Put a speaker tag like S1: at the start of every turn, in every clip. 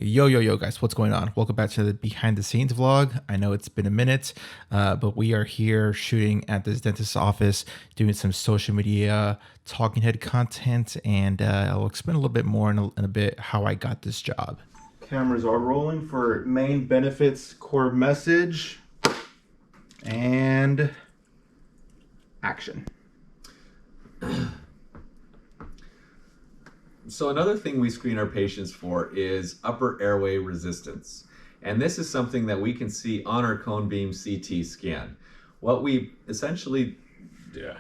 S1: Yo guys, what's going on? Welcome back to the behind the scenes vlog. I know it's been a minute, but we are here shooting at this dentist's office, doing some social media talking head content, and I'll explain a little bit more in a bit how I got this job. Cameras are rolling for main benefits, core message, and action.
S2: So another thing we screen our patients for is upper airway resistance. And this is something that we can see on our cone beam CT scan. What we essentially do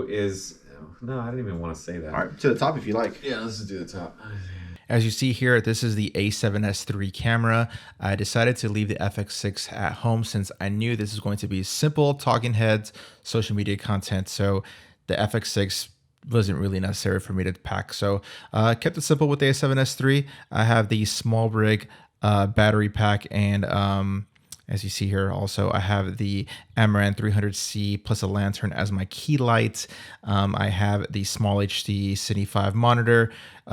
S2: is, no, I didn't even want to say that.
S1: All right, to the top if you like.
S2: Yeah, let's just do the top.
S1: As you see here, this is the A7S III camera. I decided to leave the FX6 at home since I knew this is going to be simple talking heads, social media content. So the FX6 wasn't really necessary for me to pack. So I kept it simple with the A7S III. I have the small rig battery pack, and as you see here, also I have the Amaran 300C plus a lantern as my key light. I have the small HD Cine 5 monitor,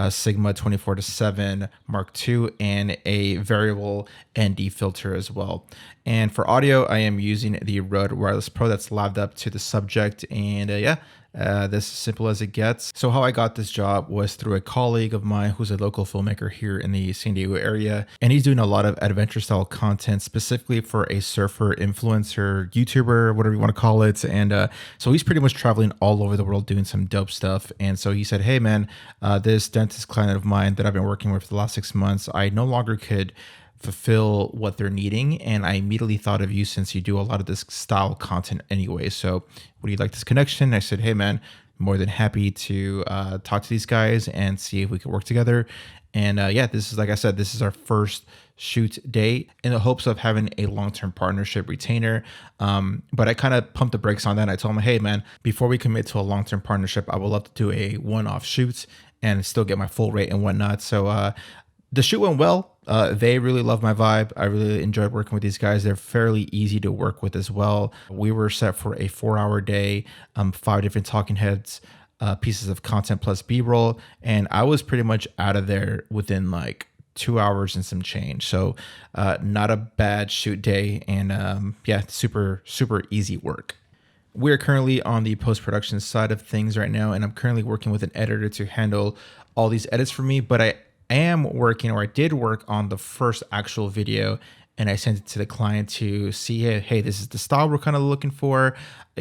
S1: Sigma 24-7 Mark II, and a variable ND filter as well. And for audio, I am using the Rode Wireless Pro that's laved up to the subject, and this is simple as it gets. So how I got this job was through a colleague of mine who's a local filmmaker here in the San Diego area. And he's doing a lot of adventure style content specifically for a surfer influencer, YouTuber, whatever you want to call it. And so he's pretty much traveling all over the world doing some dope stuff. And so he said, hey man, this dentist client of mine that I've been working with for the last 6 months, I no longer could fulfill what they're needing, and I immediately thought of you since you do a lot of this style content anyway. So would you like this connection? I said, hey man, more than happy to talk to these guys and see if we could work together. And this is, like I said, this is our first shoot day in the hopes of having a long-term partnership retainer. But I kind of pumped the brakes on that. I told him, hey man, before we commit to a long-term partnership, I would love to do a one-off shoot and still get my full rate and whatnot. So the shoot went well. They really love my vibe. I really enjoyed working with these guys. They're fairly easy to work with as well. We were set for a 4-hour day, 5 different talking heads, pieces of content plus B-roll. And I was pretty much out of there within like 2 hours and some change. So not a bad shoot day, and super easy work. We're currently on the post-production side of things right now, and I'm currently working with an editor to handle all these edits for me, but I did work on the first actual video, and I sent it to the client to see, hey, this is the style we're kind of looking for.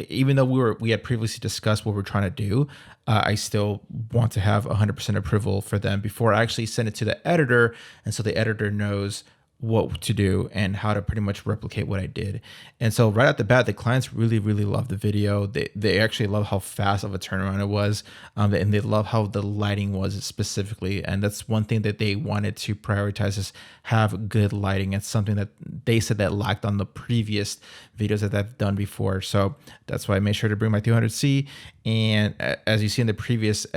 S1: Even though we had previously discussed what we're trying to do, I still want to have 100% approval for them before I actually send it to the editor. And so the editor knows what to do and how to pretty much replicate what I did. And so right at the bat, the clients really love the video. They actually love how fast of a turnaround it was, and they love how the lighting was specifically. And that's one thing that they wanted to prioritize, is have good lighting. It's something that they said that lacked on the previous videos that I've done before. So that's why I made sure to bring my 200C. And as you see in the previous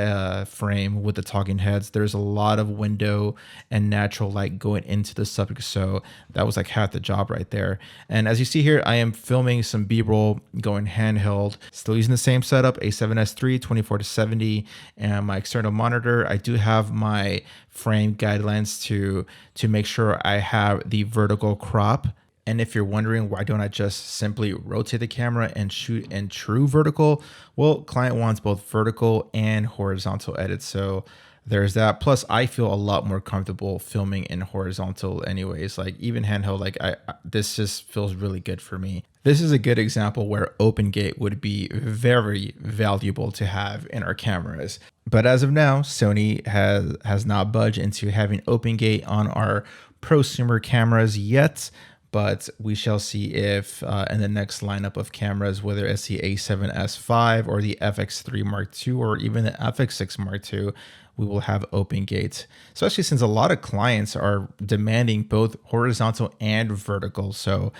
S1: frame with the talking heads, there's a lot of window and natural light going into the subject. So that was like half the job right there. And as you see here, I am filming some B-roll going handheld, still using the same setup, A7S III 24-70, and my external monitor. I do have my frame guidelines to make sure I have the vertical crop. And if you're wondering, why don't I just simply rotate the camera and shoot in true vertical? Well, client wants both vertical and horizontal edits. So there's that. Plus, I feel a lot more comfortable filming in horizontal anyways. Like even handheld, like this just feels really good for me. This is a good example where open gate would be very valuable to have in our cameras. But as of now, Sony has not budged into having open gate on our prosumer cameras yet. But we shall see if in the next lineup of cameras, whether it's the A7S V or the FX3 Mark II or even the FX6 Mark II, we will have open gates, especially since a lot of clients are demanding both horizontal and vertical. So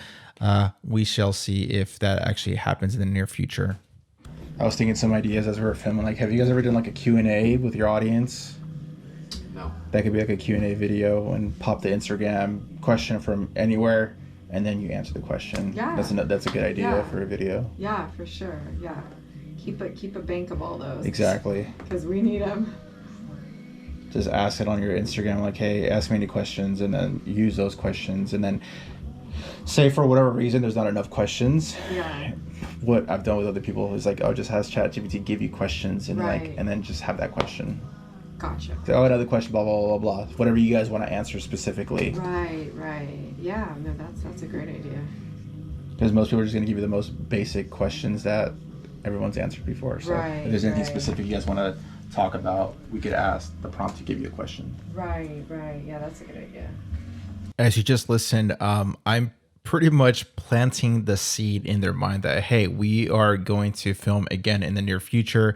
S1: we shall see if that actually happens in the near future. I was thinking some ideas as we were filming, like, have you guys ever done like a Q&A with your audience?
S2: No.
S1: That could be like a Q&A video and pop the Instagram question from anywhere, and then you answer the question.
S3: Yeah.
S1: That's a good idea for a video.
S3: Yeah, for sure. Yeah. Keep a bank of all those.
S1: Exactly.
S3: Because we need them.
S1: Just ask it on your Instagram, like, hey, ask me any questions, and then use those questions. And then say for whatever reason there's not enough questions.
S3: Yeah.
S1: What I've done with other people is like, oh, just has ChatGPT give you questions, and
S3: Right.
S1: like, and then just have that question.
S3: Gotcha.
S1: Say, oh, another question, blah blah blah blah. Whatever you guys want to answer specifically.
S3: Right. Yeah. No, that's a great idea.
S1: Because most people are just going to give you the most basic questions that everyone's answered before. So if there's anything specific you guys want to talk about, we could ask the prompt to give you a question.
S3: Right. Yeah, that's a good idea.
S1: As you just listened, I'm pretty much planting the seed in their mind that, hey, we are going to film again in the near future,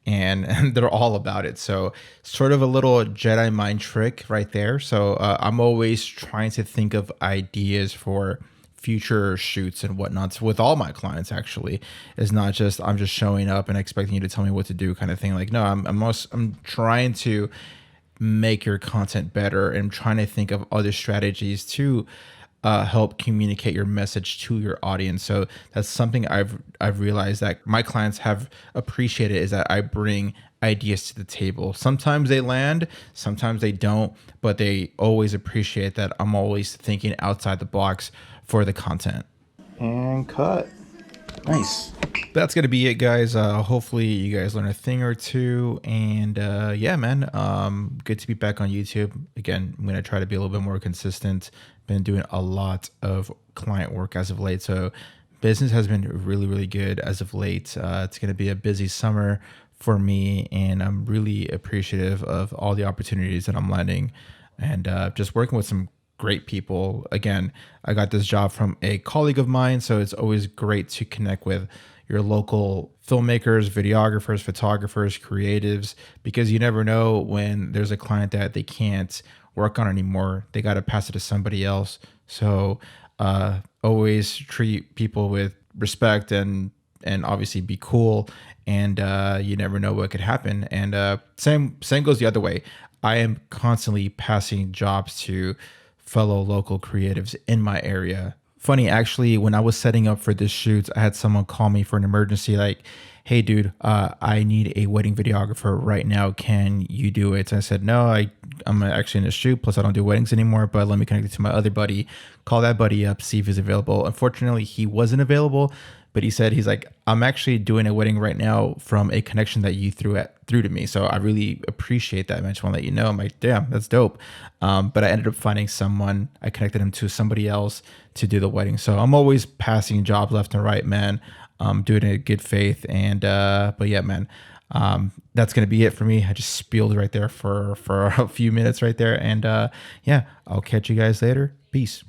S1: and they're all about it. So sort of a little Jedi mind trick right there. So I'm always trying to think of ideas for future shoots and whatnot with all my clients. Actually, it's not just I'm just showing up and expecting you to tell me what to do kind of thing. Like, no, I'm trying to make your content better and trying to think of other strategies to help communicate your message to your audience. So that's something I've realized that my clients have appreciated, is that I bring ideas to the table. Sometimes they land, sometimes they don't, but they always appreciate that I'm always thinking outside the box for the content. And cut. Nice. That's gonna be it, guys. Hopefully you guys learn a thing or two, and yeah, man, good to be back on YouTube again. I'm gonna try to be a little bit more consistent. Been doing a lot of client work as of late, so business has been really good as of late. It's gonna be a busy summer for me, and I'm really appreciative of all the opportunities that I'm landing, and just working with some great people. Again, I got this job from a colleague of mine, so it's always great to connect with your local filmmakers, videographers, photographers, creatives, because you never know when there's a client that they can't work on anymore. They got to pass it to somebody else. So always treat people with respect and obviously be cool. And you never know what could happen. And same goes the other way. I am constantly passing jobs to fellow local creatives in my area. Funny, actually, when I was setting up for this shoot, I had someone call me for an emergency, like, hey, dude, I need a wedding videographer right now. Can you do it? And I said, no, I'm actually in a shoot. Plus, I don't do weddings anymore, but let me connect it to my other buddy. Call that buddy up, see if he's available. Unfortunately, he wasn't available, but he's like, I'm actually doing a wedding right now from a connection that you threw to me. So I really appreciate that. I just want to let you know. I'm like, damn, that's dope. But I ended up finding someone. I connected him to somebody else to do the wedding. So I'm always passing jobs left and right, man. Doing it in good faith. And but yeah, man, that's gonna be it for me. I just spieled right there for a few minutes right there. And yeah, I'll catch you guys later. Peace.